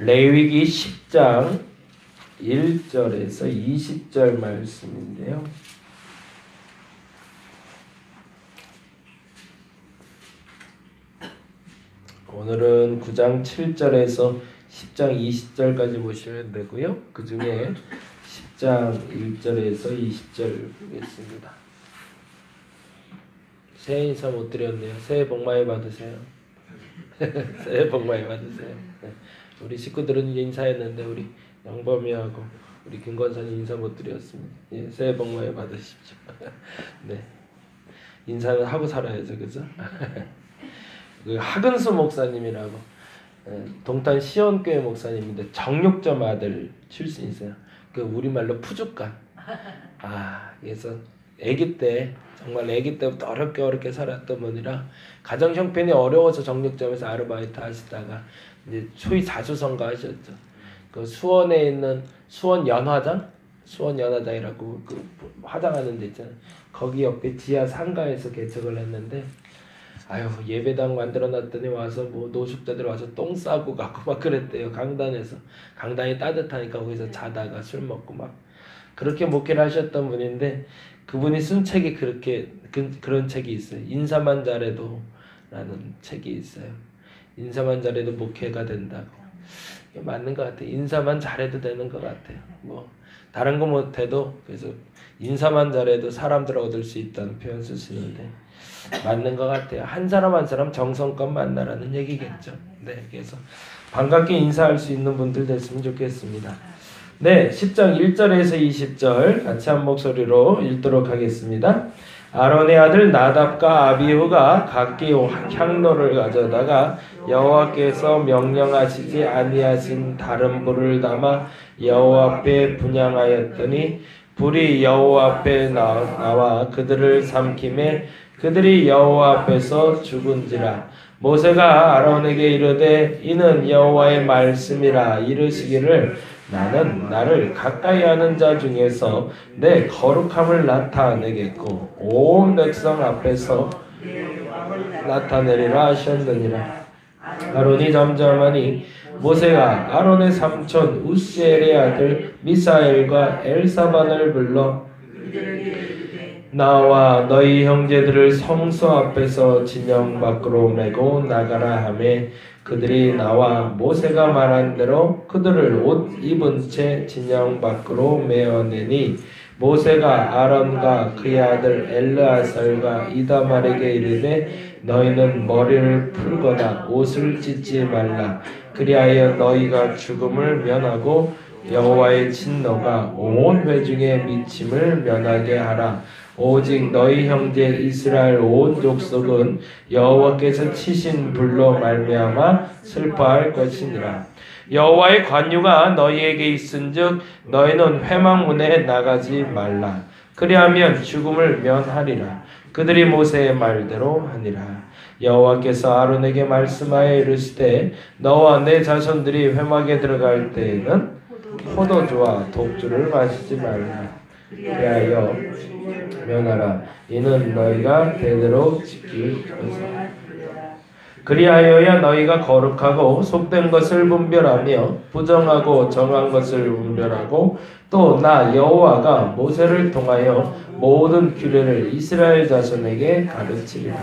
레위기 10장 1절에서 20절 말씀인데요. 오늘은 9장 7절에서 10장 20절까지 보시면 되고요. 그 중에 10장 1절에서 20절 보겠습니다. 새해 인사 못 드렸네요. 새해 복 많이 받으세요. 새해 복 많이 받으세요. 네. 우리 식구들은 이제 인사했는데 우리 영범이하고 우리 김건선이 인사 못 드렸습니다. 예, 새해 복 많이 받으십시오. 네, 인사는 하고 살아야죠, 그죠? 그 하근수 목사님이라고 동탄 시온교회 목사님인데 정육점 아들 출신이세요. 그 우리말로 푸주간. 그래서 아기 때 정말 아기 때부터 어렵게 살았던 분이라 가정 형편이 어려워서 정육점에서 아르바이트 하시다가 이제 초이 자주성가 하셨죠. 그 수원에 있는 수원 연화장이라고 그 화장하는 데 있잖아요. 거기 옆에 지하 상가에서 개척을 했는데 예배당 만들어놨더니 와서 뭐 노숙자들 와서 똥 싸고 가고 막 그랬대요. 강단에서. 강단이 따뜻하니까 거기서 자다가 술 먹고 막 그렇게 목회를 하셨던 분인데 그분이 쓴 책이 그런 책이 있어요. 인사만 잘해도 라는 책이 있어요. 인사만 잘해도 목회가 된다고. 이게 맞는 것 같아요. 인사만 잘해도 되는 것 같아요. 뭐 다른 거 못해도 그래서 인사만 잘해도 사람들 얻을 수 있다는 표현 쓰시는데 맞는 것 같아요. 한 사람 정성껏 만나라는 얘기겠죠. 네, 그래서 반갑게 인사할 수 있는 분들 됐으면 좋겠습니다. 네, 10장 1절에서 20절 같이 한 목소리로 읽도록 하겠습니다. 아론의 아들 나답과 아비후가 각기 향로를 가져다가 여호와께서 명령하시지 아니하신 다른 불을 담아 여호와 앞에 분향하였더니 불이 여호와 앞에 나와 그들을 삼키매 그들이 여호와 앞에서 죽은지라. 모세가 아론에게 이르되 이는 여호와의 말씀이라. 이르시기를 나는 나를 가까이 하는 자 중에서 내 거룩함을 나타내겠고 온 백성 앞에서 나타내리라 하셨느니라. 아론이 잠잠하니 모세가 아론의 삼촌 우시엘의 아들 미사엘과 엘사반을 불러 나와 너희 형제들을 성소 앞에서 진영 밖으로 메고 나가라 하매 그들이 나와 모세가 말한 대로 그들을 옷 입은 채 진영 밖으로 메어내니 모세가 아론과 그의 아들 엘르아살과 이다말에게 이르되 너희는 머리를 풀거나 옷을 찢지 말라. 그리하여 너희가 죽음을 면하고 여호와의 진노가 온 회중에 미침을 면하게 하라. 오직 너희 형제 이스라엘 온 족속은 여호와께서 치신 불로 말미암아 슬퍼할 것이니라. 여호와의 관유가 너희에게 있은즉 너희는 회막문에 나가지 말라. 그리하면 죽음을 면하리라. 그들이 모세의 말대로 하니라. 여호와께서 아론에게 말씀하여 이르시되 너와 내 자손들이 회막에 들어갈 때에는 포도주와 독주를 마시지 말라. 그리하여 면하라. 이는 너희가 대대로 지킬 것이라. 그리하여야 너희가 거룩하고 속된 것을 분별하며 부정하고 정한 것을 분별하고 또 나 여호와가 모세를 통하여 모든 규례를 이스라엘 자손에게 가르치리라.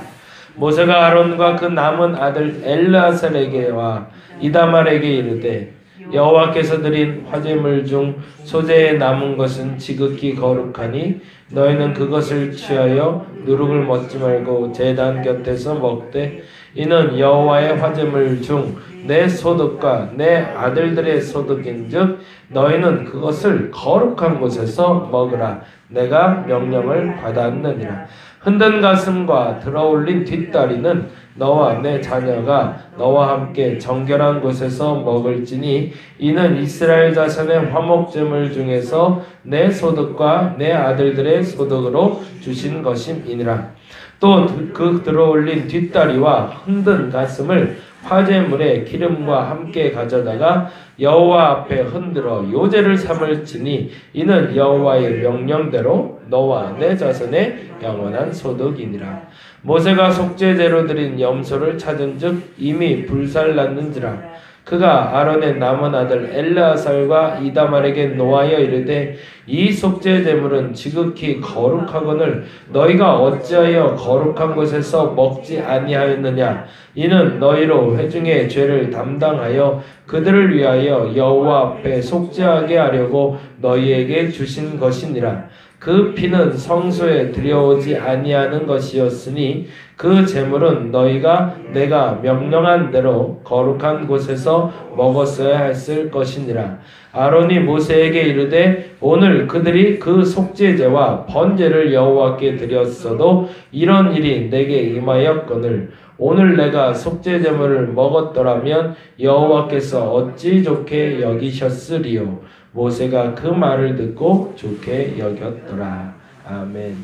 모세가 아론과 그 남은 아들 엘르아살에게와 이다말에게 이르되 여호와께서 드린 화제물 중 소재에 남은 것은 지극히 거룩하니 너희는 그것을 취하여 누룩을 먹지 말고 제단 곁에서 먹되 이는 여호와의 화제물 중 내 소득과 내 아들들의 소득인즉 너희는 그것을 거룩한 곳에서 먹으라. 내가 명령을 받았느니라. 흔든 가슴과 들어올린 뒷다리는 너와 내 자녀가 너와 함께 정결한 곳에서 먹을지니 이는 이스라엘 자손의 화목제물 중에서 내 소득과 내 아들들의 소득으로 주신 것임이니라. 또 그 들어올린 뒷다리와 흔든 가슴을 화제물에 기름과 함께 가져다가 여호와 앞에 흔들어 요제를 삼을지니 이는 여호와의 명령대로 너와 내 자손의 영원한 소득이니라. 모세가 속죄제로 드린 염소를 찾은즉 이미 불살났는지라. 그가 아론의 남은 아들 엘르아살과 이다말에게 노하여 이르되 이 속죄 제물은 지극히 거룩하거늘 너희가 어찌하여 거룩한 곳에서 먹지 아니하였느냐. 이는 너희로 회중의 죄를 담당하여 그들을 위하여 여호와 앞에 속죄하게 하려고 너희에게 주신 것이니라. 그 피는 성소에 들여오지 아니하는 것이었으니 그 제물은 너희가 내가 명령한 대로 거룩한 곳에서 먹었어야 했을 것이니라. 아론이 모세에게 이르되 오늘 그들이 그 속죄제와 번제를 여호와께 드렸어도 이런 일이 내게 임하였거늘 오늘 내가 속죄제물을 먹었더라면 여호와께서 어찌 좋게 여기셨으리요. 모세가 그 말을 듣고 좋게 여겼더라. 아멘.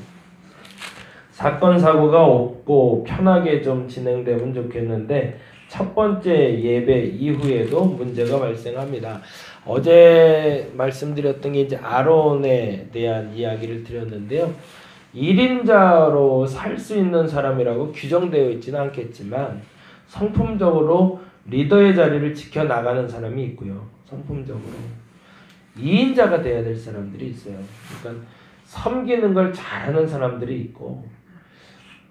사건 사고가 없고 편하게 좀 진행되면 좋겠는데 첫 번째 예배 이후에도 문제가 발생합니다. 어제 말씀드렸던 게 이제 아론에 대한 이야기를 드렸는데요. 1인자로 살 수 있는 사람이라고 규정되어 있지는 않겠지만 성품적으로 리더의 자리를 지켜나가는 사람이 있고요. 성품적으로 2인자가 돼야 될 사람들이 있어요. 그러니까 섬기는 걸 잘하는 사람들이 있고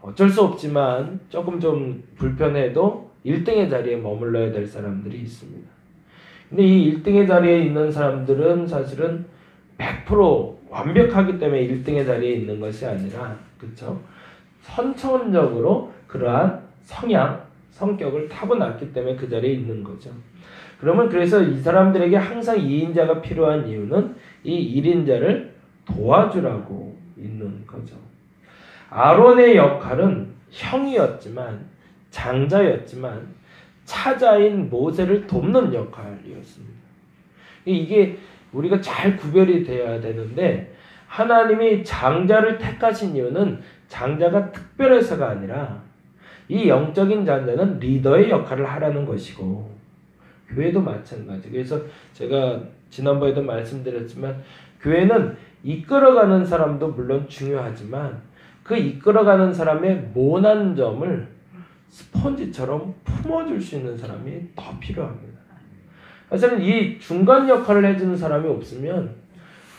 어쩔 수 없지만 조금 좀 불편해도 1등의 자리에 머물러야 될 사람들이 있습니다. 근데 이 1등의 자리에 있는 사람들은 사실은 100% 완벽하기 때문에 1등의 자리에 있는 것이 아니라 그렇죠? 선천적으로 그러한 성격을 타고났기 때문에 그 자리에 있는 거죠. 그러면 그래서 이 사람들에게 항상 2인자가 필요한 이유는 이 1인자를 도와주라고 있는 거죠. 아론의 역할은 형이었지만 장자였지만 차자인 모세를 돕는 역할이었습니다. 이게 우리가 잘 구별이 되어야 되는데 하나님이 장자를 택하신 이유는 장자가 특별해서가 아니라 이 영적인 장자는 리더의 역할을 하라는 것이고 교회도 마찬가지. 그래서 제가 지난번에도 말씀드렸지만 교회는 이끌어가는 사람도 물론 중요하지만 그 이끌어가는 사람의 모난 점을 스펀지처럼 품어줄 수 있는 사람이 더 필요합니다. 사실은 이 중간 역할을 해주는 사람이 없으면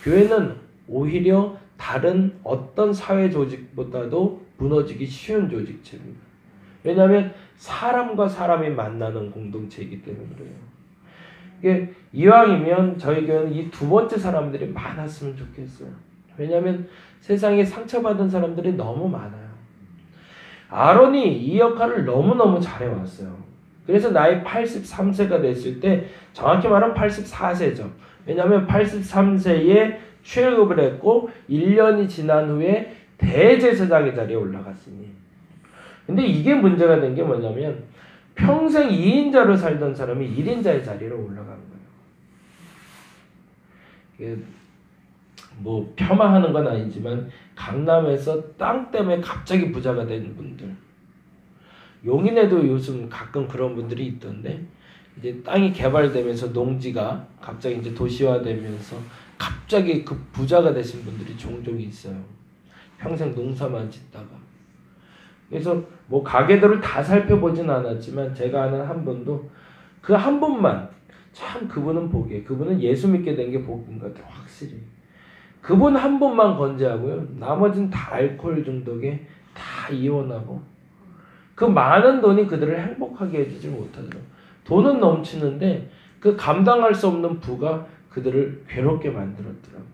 교회는 오히려 다른 어떤 사회 조직보다도 무너지기 쉬운 조직체입니다. 왜냐하면 사람과 사람이 만나는 공동체이기 때문에 그래요. 이게 이왕이면 저희 교회는 이 두 번째 사람들이 많았으면 좋겠어요. 왜냐하면 세상에 상처받은 사람들이 너무 많아요. 아론이 이 역할을 너무너무 잘해왔어요. 그래서 나이 83세가 됐을 때 정확히 말하면 84세죠. 왜냐하면 83세에 출애굽을 했고 1년이 지난 후에 대제사장의 자리에 올라갔으니. 근데 이게 문제가 된 게 뭐냐면 평생 2인자로 살던 사람이 1인자의 자리로 올라간 거예요. 뭐 폄하하는 건 아니지만 강남에서 땅 때문에 갑자기 부자가 된 분들, 용인에도 요즘 가끔 그런 분들이 있던데 이제 땅이 개발되면서 농지가 갑자기 이제 도시화되면서 갑자기 그 부자가 되신 분들이 종종 있어요. 평생 농사만 짓다가. 그래서 뭐 가게들을 다 살펴보진 않았지만 제가 아는 한 분도 그 한 분만 참 그분은 복이에요. 그분은 예수 믿게 된 게 복인 것 같아요. 확실히. 그분 한 분만 건재하고요. 나머지는 다 알코올 중독에 다 이혼하고 그 많은 돈이 그들을 행복하게 해주지 못하더라고요. 돈은 넘치는데 그 감당할 수 없는 부가 그들을 괴롭게 만들었더라고요.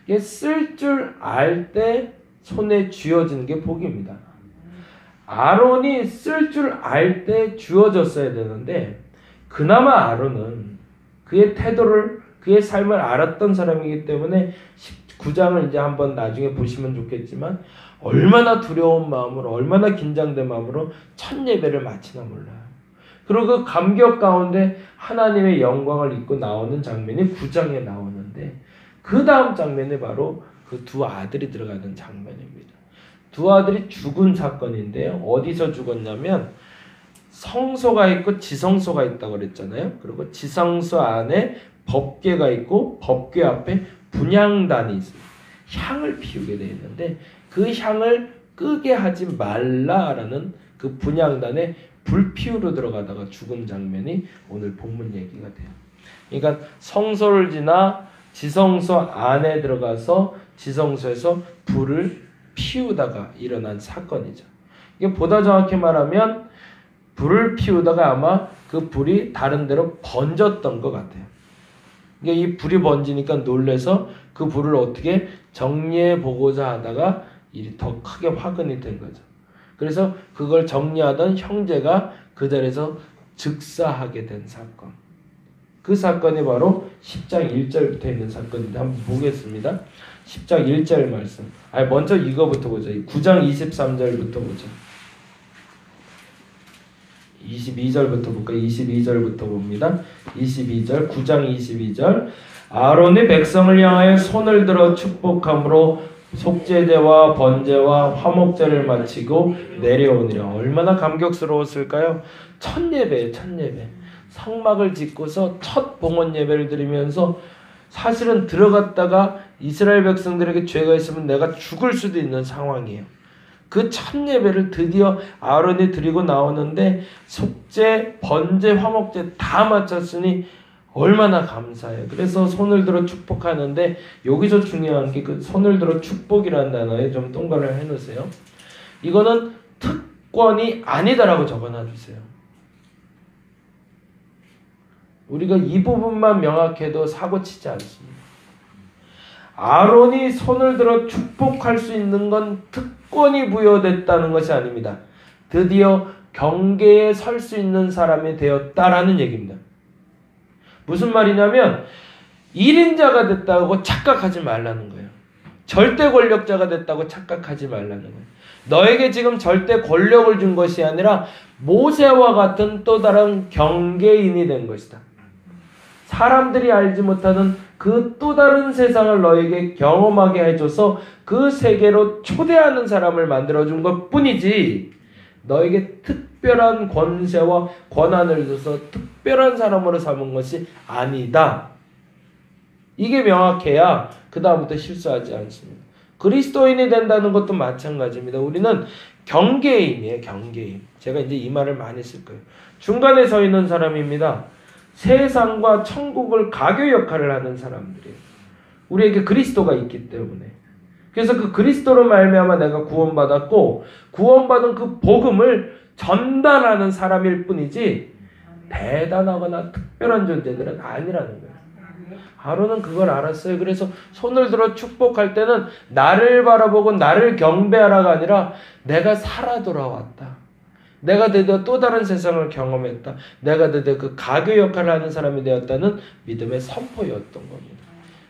이게 쓸 줄 알 때 손에 쥐어지는 게 복입니다. 아론이 쓸 줄 알 때 쥐어졌어야 되는데 그나마 아론은 그의 태도를 그의 삶을 알았던 사람이기 때문에 19장을 이제 한번 나중에 보시면 좋겠지만 얼마나 두려운 마음으로 얼마나 긴장된 마음으로 첫 예배를 마치나 몰라요. 그리고 그 감격 가운데 하나님의 영광을 입고 나오는 장면이 9장에 나오는데 그 다음 장면이 바로 그 두 아들이 들어가는 장면입니다. 두 아들이 죽은 사건인데요. 어디서 죽었냐면 성소가 있고 지성소가 있다고 그랬잖아요. 그리고 지성소 안에 법궤가 있고 법궤 앞에 분향단이 있어요. 향을 피우게 되어 있는데 그 향을 끄게 하지 말라라는 그 분향단에 불 피우러 들어가다가 죽은 장면이 오늘 본문 얘기가 돼요. 그러니까 성소를 지나 지성소 안에 들어가서 지성소에서 불을 피우다가 일어난 사건이죠. 이게 보다 정확히 말하면 불을 피우다가 아마 그 불이 다른 데로 번졌던 것 같아요. 그러니까 이 불이 번지니까 놀래서 그 불을 어떻게 정리해 보고자 하다가 일이 더 크게 화근이 된 거죠. 그래서 그걸 정리하던 형제가 그 자리에서 즉사하게 된 사건. 그 사건이 바로 10장 1절부터 있는 사건인데 한번 보겠습니다. 10장 1절 말씀. 먼저 이거부터 보자. 9장 23절부터 보자. 22절부터 볼까요? 22절부터 봅니다. 22절, 9장 22절. 아론이 백성을 향하여 손을 들어 축복함으로 속죄제와 번제와 화목제를 마치고 내려오니라. 얼마나 감격스러웠을까요? 첫 예배예요, 첫 예배. 성막을 짓고서 첫 봉헌 예배를 드리면서 사실은 들어갔다가 이스라엘 백성들에게 죄가 있으면 내가 죽을 수도 있는 상황이에요. 그 첫 예배를 드디어 아론이 드리고 나오는데 속죄, 번제, 화목제 다 마쳤으니 얼마나 감사해요. 그래서 손을 들어 축복하는데 여기서 중요한 게 그 손을 들어 축복이라는 단어에 좀 동그라미를 해놓으세요. 이거는 특권이 아니다라고 적어놔주세요. 우리가 이 부분만 명확해도 사고치지 않습니다. 아론이 손을 들어 축복할 수 있는 건 특권이 부여됐다는 것이 아닙니다. 드디어 경계에 설 수 있는 사람이 되었다라는 얘기입니다. 무슨 말이냐면 1인자가 됐다고 착각하지 말라는 거예요. 절대 권력자가 됐다고 착각하지 말라는 거예요. 너에게 지금 절대 권력을 준 것이 아니라 모세와 같은 또 다른 경계인이 된 것이다. 사람들이 알지 못하는 그 또 다른 세상을 너에게 경험하게 해줘서 그 세계로 초대하는 사람을 만들어준 것 뿐이지 너에게 특별한 권세와 권한을 줘서 특별한 사람으로 삼은 것이 아니다. 이게 명확해야 그 다음부터 실수하지 않습니다. 그리스도인이 된다는 것도 마찬가지입니다. 우리는 경계인이에요. 경계인. 제가 이제 이 말을 많이 쓸 거예요. 중간에 서 있는 사람입니다. 세상과 천국을 가교 역할을 하는 사람들이에요. 우리에게 그리스도가 있기 때문에. 그래서 그 그리스도로 말미암아 내가 구원받았고 구원받은 그 복음을 전달하는 사람일 뿐이지 대단하거나 특별한 존재들은 아니라는 거예요. 아론은 그걸 알았어요. 그래서 손을 들어 축복할 때는 나를 바라보고 나를 경배하라가 아니라 내가 살아 돌아왔다. 내가 드디어 또 다른 세상을 경험했다. 내가 드디어 그 가교 역할을 하는 사람이 되었다는 믿음의 선포였던 겁니다.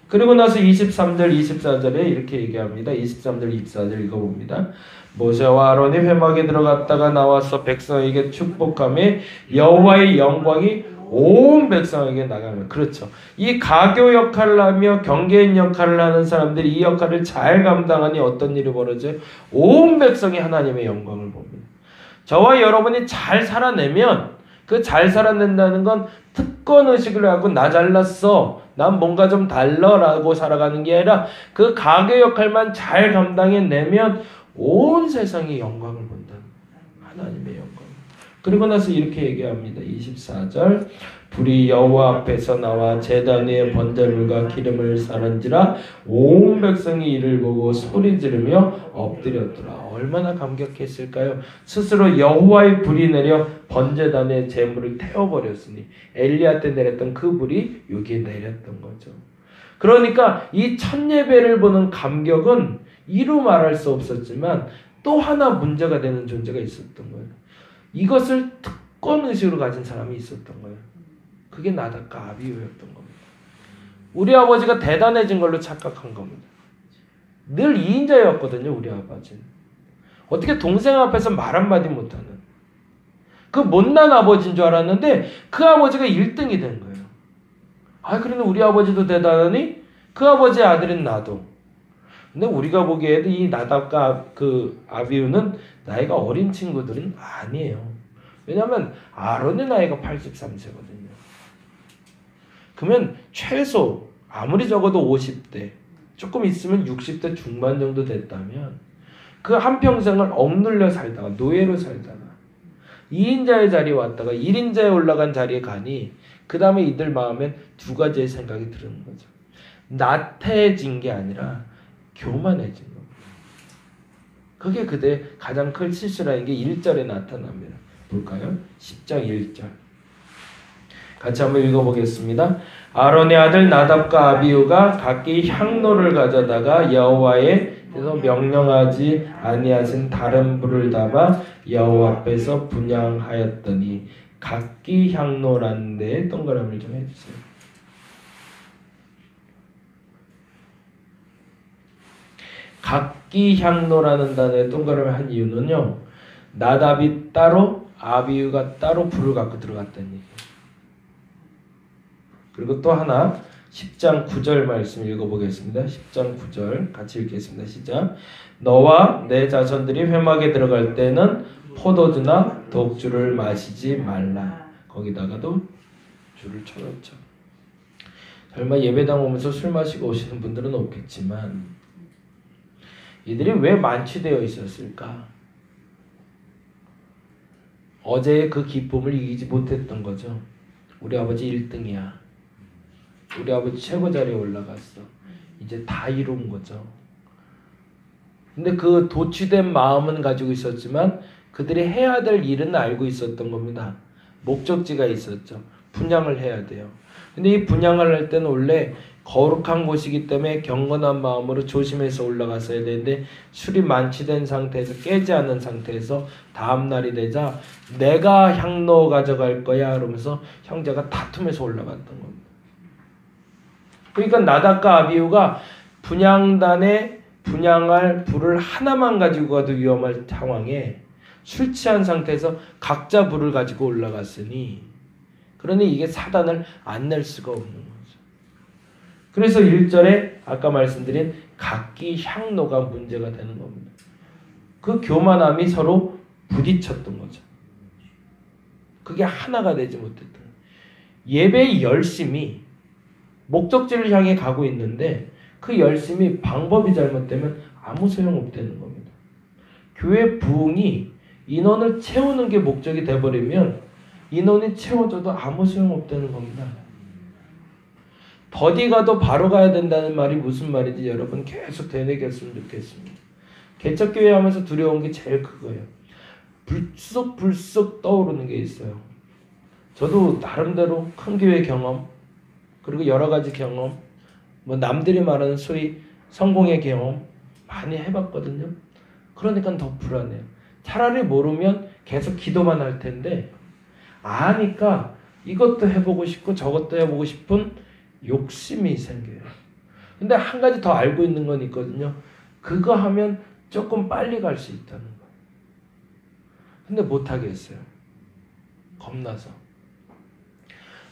그리고 나서 23절, 24절에 이렇게 얘기합니다. 23절, 24절 읽어봅니다. 모세와 아론이 회막에 들어갔다가 나와서 백성에게 축복하며 여호와의 영광이 온 백성에게 나가면 그렇죠. 이 가교 역할을 하며 경계인 역할을 하는 사람들이 이 역할을 잘 감당하니 어떤 일이 벌어져요? 온 백성이 하나님의 영광을 봅니다. 저와 여러분이 잘 살아내면 그 잘 살아낸다는 건 특권의식을 하고 나 잘났어. 난 뭔가 좀 달라라고 살아가는 게 아니라 그 가교 역할만 잘 감당해내면 온 세상이 영광을 본다. 하나님의 영광. 그리고 나서 이렇게 얘기합니다. 24절 불이 여호와 앞에서 나와 제단 위에 번제물과 기름을 사는지라 온 백성이 이를 보고 소리 지르며 엎드렸더라. 얼마나 감격했을까요? 스스로 여호와의 불이 내려 번제단의 제물을 태워버렸으니 엘리야 때 내렸던 그 불이 여기에 내렸던 거죠. 그러니까 이 첫 예배를 보는 감격은 이루 말할 수 없었지만 또 하나 문제가 되는 존재가 있었던 거예요. 이것을 특권의식으로 가진 사람이 있었던 거예요. 그게 나답과 아비후였던 겁니다. 우리 아버지가 대단해진 걸로 착각한 겁니다. 늘 2인자였거든요. 우리 아버지는. 어떻게 동생 앞에서 말 한마디 못하는 그 못난 아버지인 줄 알았는데 그 아버지가 1등이 된 거예요. 그런데 우리 아버지도 대단하니 그 아버지의 아들인 나도. 근데 우리가 보기에도 이 나답과 그 아비후는 나이가 어린 친구들은 아니에요. 왜냐하면 아론의 나이가 83세거든요. 그러면 최소 아무리 적어도 50대, 조금 있으면 60대 중반 정도 됐다면 그 한평생을 억눌려 살다가 노예로 살다가 2인자의 자리에 왔다가 1인자에 올라간 자리에 가니 그 다음에 이들 마음엔 두 가지의 생각이 드는 거죠. 나태해진 게 아니라 교만해진 겁니다. 그게 그들의 가장 큰 실수라는 게 1절에 나타납니다. 볼까요? 10장 1절 같이 한번 읽어보겠습니다. 아론의 아들 나답과 아비후가 각기 향로를 가져다가 여호와께서 명령하지 아니하신 다른 불을 담아 여호와 앞에서 분향하였더니 각기 향로라는 데에 동그라미를 좀 해주세요. 각기 향로라는 단어에 동그라미 한 이유는요. 나답이 따로 아비후가 따로 불을 갖고 들어갔다는 얘기예요. 그리고 또 하나 10장 9절 말씀 읽어보겠습니다. 10장 9절 같이 읽겠습니다. 시작. 너와 내 자손들이 회막에 들어갈 때는 포도주나 독주를 마시지 말라. 거기다가도 줄을 쳐놓죠. 설마 예배당 오면서 술 마시고 오시는 분들은 없겠지만 이들이 왜 만취되어 있었을까? 어제의 그 기쁨을 이기지 못했던 거죠. 우리 아버지 1등이야. 우리 아버지 최고 자리에 올라갔어. 이제 다 이룬 거죠. 근데 그 도취된 마음은 가지고 있었지만 그들이 해야 될 일은 알고 있었던 겁니다. 목적지가 있었죠. 분향을 해야 돼요. 근데 이 분향을 할 때는 원래 거룩한 곳이기 때문에 경건한 마음으로 조심해서 올라갔어야 되는데 술이 만취된 상태에서 깨지 않은 상태에서 다음날이 되자 내가 향로 가져갈 거야 그러면서 형제가 다투면서 올라갔던 겁니다. 그러니까 나답과 아비후가 분향단에 분향할 불을 하나만 가지고 가도 위험할 상황에 술 취한 상태에서 각자 불을 가지고 올라갔으니 그러니 이게 사단을 안 낼 수가 없는 거죠. 그래서 1절에 아까 말씀드린 각기 향로가 문제가 되는 겁니다. 그 교만함이 서로 부딪혔던 거죠. 그게 하나가 되지 못했던 거예요. 예배의 열심이 목적지를 향해 가고 있는데 그 열심이 방법이 잘못되면 아무 소용없다는 겁니다. 교회 부흥이 인원을 채우는 게 목적이 돼버리면 인원이 채워져도 아무 소용없다는 겁니다. 더디 가도 바로 가야 된다는 말이 무슨 말인지 여러분 계속 되뇌겼으면 좋겠습니다. 개척교회 하면서 두려운 게 제일 그거예요. 불쑥불쑥 떠오르는 게 있어요. 저도 나름대로 큰 교회 경험 그리고 여러 가지 경험 뭐 남들이 말하는 소위 성공의 경험 많이 해봤거든요. 그러니까 더 불안해요. 차라리 모르면 계속 기도만 할 텐데 아니까 이것도 해보고 싶고 저것도 해보고 싶은 욕심이 생겨요. 근데 한 가지 더 알고 있는 건 있거든요. 그거 하면 조금 빨리 갈 수 있다는 거예요. 근데 못하겠어요. 겁나서.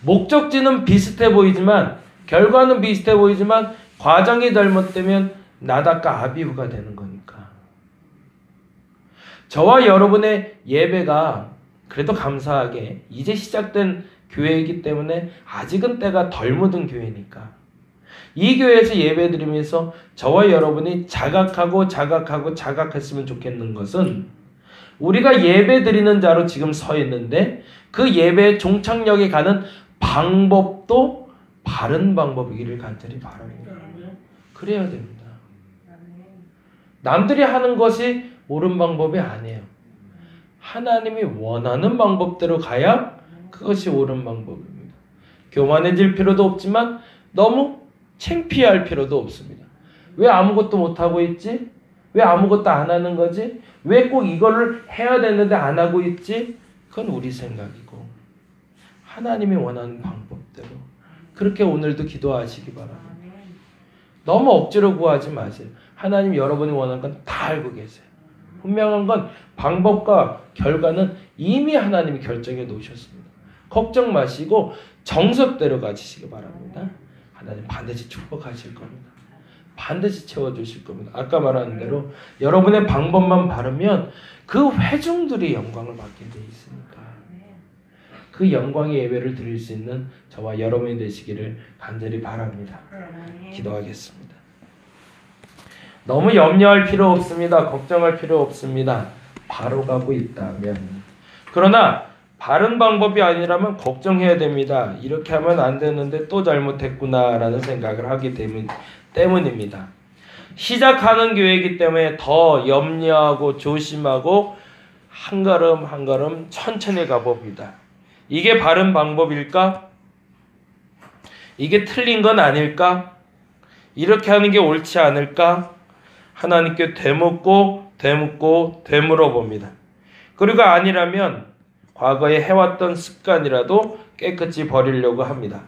목적지는 비슷해 보이지만 결과는 비슷해 보이지만 과정이 잘못되면 나답과 아비후가 되는 거니까. 저와 여러분의 예배가 그래도 감사하게 이제 시작된 교회이기 때문에 아직은 때가 덜 묻은 교회니까 이 교회에서 예배드리면서 저와 여러분이 자각했으면 좋겠는 것은 우리가 예배드리는 자로 지금 서 있는데 그 예배의 종착역에 가는 방법도 바른 방법이기를 간절히 바랍니다. 그래야 됩니다. 남들이 하는 것이 옳은 방법이 아니에요. 하나님이 원하는 방법대로 가야 그것이 옳은 방법입니다. 교만해질 필요도 없지만 너무 창피할 필요도 없습니다. 왜 아무것도 못하고 있지? 왜 아무것도 안 하는 거지? 왜 꼭 이거를 해야 되는데 안 하고 있지? 그건 우리 생각이고 하나님이 원하는 방법대로 그렇게 오늘도 기도하시기 바랍니다. 너무 억지로 구하지 마세요. 하나님 여러분이 원하는 건 다 알고 계세요. 분명한 건 방법과 결과는 이미 하나님이 결정해 놓으셨습니다. 걱정 마시고 정석대로 가시기 바랍니다. 하나님 반드시 축복하실 겁니다. 반드시 채워주실 겁니다. 아까 말한 대로 여러분의 방법만 바르면 그 회중들이 영광을 받게 돼 있으니까 그 영광의 예배를 드릴 수 있는 저와 여러분이 되시기를 간절히 바랍니다. 기도하겠습니다. 너무 염려할 필요 없습니다. 걱정할 필요 없습니다. 바로 가고 있다면 그러나 바른 방법이 아니라면 걱정해야 됩니다. 이렇게 하면 안 되는데 또 잘못했구나라는 생각을 하기 때문입니다. 시작하는 교회이기 때문에 더 염려하고 조심하고 한 걸음 한 걸음 천천히 가봅니다. 이게 바른 방법일까? 이게 틀린 건 아닐까? 이렇게 하는 게 옳지 않을까? 하나님께 되묻고 되물어봅니다. 그리고 아니라면 과거에 해왔던 습관이라도 깨끗이 버리려고 합니다.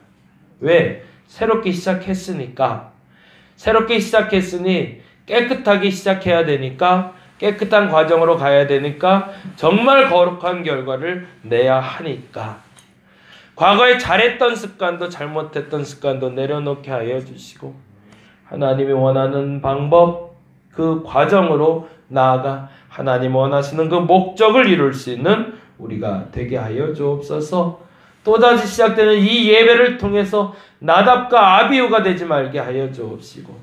왜? 새롭게 시작했으니까. 새롭게 시작했으니 깨끗하게 시작해야 되니까, 깨끗한 과정으로 가야 되니까, 정말 거룩한 결과를 내야 하니까. 과거에 잘했던 습관도 잘못했던 습관도 내려놓게 하여 주시고, 하나님이 원하는 방법, 그 과정으로 나아가 하나님 원하시는 그 목적을 이룰 수 있는 우리가 되게 하여 주옵소서. 또다시 시작되는 이 예배를 통해서 나답과 아비후가 되지 말게 하여 주옵시고,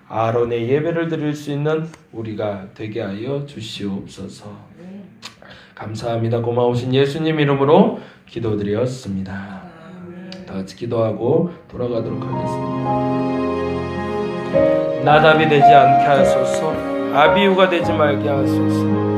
아론의 예배를 드릴 수 있는 우리가 되게 하여 주시옵소서. 감사합니다. 고마우신 예수님 이름으로 기도드렸습니다. 다 같이 기도하고 돌아가도록 하겠습니다. 나답이 되지 않게 하소서, 아비후가 되지 말게 하소서.